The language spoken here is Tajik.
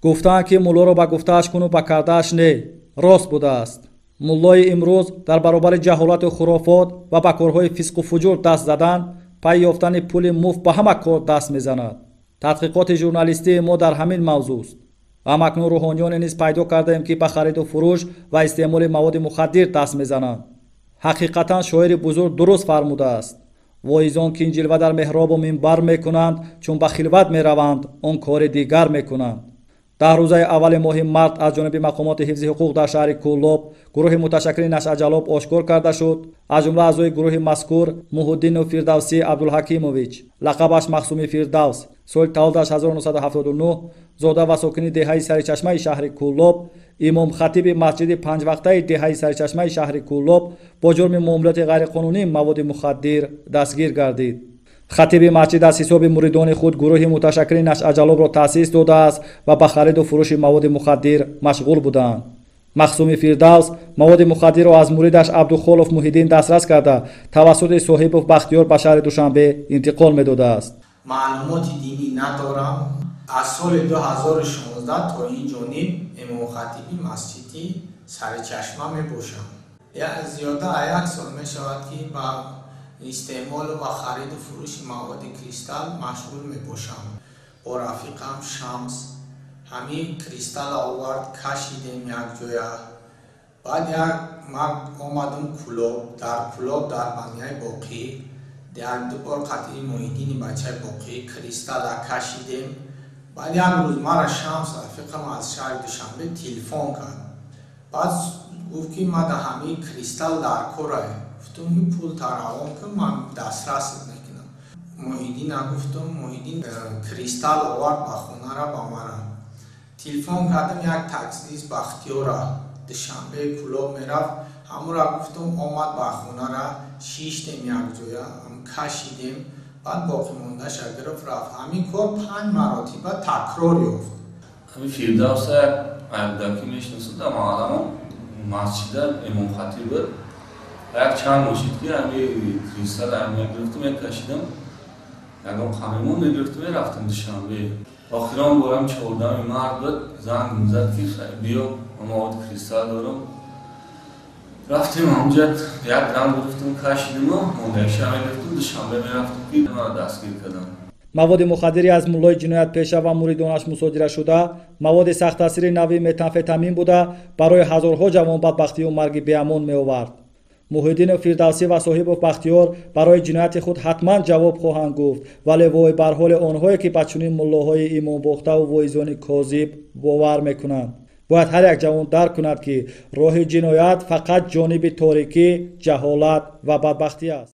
гуфтанд ки муллоро ба гуфтааш куну ба кардааш не. рост будааст. муллои имрӯз дар баробари ҷаҳолату хурофот ва ба корҳои фисқу фуҷур даст задан пай ёфтани пули муфт ба ҳама кор даст мезанад. тадқиқоти журналистии мо дар ҳамин мавзӯъст. ҳамакнун рӯҳониёне низ пайдо кардаем ки ба хариду фурӯш ва истеъмоли маводи мухаддир даст мезананд. ҳақиқатан шоири бузург дуруст фармудааст: воизон ки ин ҷилва дар меҳробу минбар мекунанд, чун ба хилват мераванд, он кори дигар мекунанд. дар рӯзаи аввали моҳи март аз ҷониби мақомоти ҳифзи ҳуқуқ дар шаҳри Кӯллоб гурӯҳи муташаккили Нашъаҷалоб ошкор карда шуд, аз ҷумла аъзои гурӯҳи мазкур Муҳиддину Фирдавсӣ Абдулҳакимович, лақабаш Махсуми Фирдавс, соли таваллудаш 1979, зода ва сокини деҳаи Саричашмаи шаҳри Кӯллоб, имом-хатиби масҷиди панҷвақтаи деҳаи Саричашмаи шаҳри Кӯллоб бо ҷурми муомилати ғайриқонунии маводи мухаддир дастгир гардид. хатиби масҷид аз ҳисоби муридони худ гурӯҳи муташаккили Нашъаҷалобро таъсис додааст ва ба хариду фурӯши маводи мухаддир машғул буданд. махсуми Фирдавс маводи мухаддирро аз муридаш Абдухолов Муҳиддин дастрас карда тавассути соҳибов Бахтиёр ба шаҳри Душанбе интиқол медодааст. маълумоти динӣ надорам. аз соли 2016 то ин ҷониб имом-хатиби масҷиди Саричашма мебошам. зиёда аз 1 сол мешавад ки ба истеъмолу ва хариду фурӯши маводи кристалл машғул мебошам. бо рафиқам Шамс ҳамин кристалл овард, кашидем якҷоя. баъд ман омадам Кӯлоб, дар банияи Боқӣ як ду бор қатъи Муҳиддини бачаи Боқӣ кристалла кашидем. баъд як рӯз мара Шамс рафиқам аз шаҳри Душанбе телефон кард. баъд гуфт ки ман дар ҳамин кристалл дар корае. гуфтам ин пул таравон ки ман дастрас мекунам. Муҳиддина гуфтам Муҳиддин кристалл овард ба хонара ба мара. телефон кардам, як таксист Бахтиёра Душанбе Кӯлоб мерафт. ҳамора гуфтам омад ба хонара, шиштем якҷоя, кашидем. баъд боқимондаша гирифт рафт. ҳамин кор 5 маротиба такрор ёфт. ҳамин Фирдавса айбдаки мешинасудам маълама масҷида имом-хатиб буд. як чанд бошид ки ҳамин кристалл гирифтам мекашидам. ягон қамимон мегирифтам мерафтам Душанбе. охирон борам 14 март буд, занг мезад ки биё маводи кристалл дорам. рафтем ҳамҷа як грамм гирифтам кашидиму мондаиша мегирифтам Душанбе мерафтам ки мара дастгир кардам. маводи мухаддири аз муллои ҷиноятпеша ва муридонаш мусодирашуда маводи сахттаъсири навъи метамфетамин буда барои ҳазорҳо ҷавон бадбахтию марги беамон меовард. Муҳиддину Фирдавсӣ ва соҳибов Бахтиёр барои ҷинояти худ ҳатман ҷавоб хоҳанд гуфт, вале вой бар ҳоли онҳое ки ба чунин муллоҳои имонбохтаву воизони козиб бовар мекунанд. бояд ҳар як ҷавон дарк кунад ки роҳи ҷиноят фақат ҷониби торикӣ, ҷаҳолат ва бадбахтӣ аст.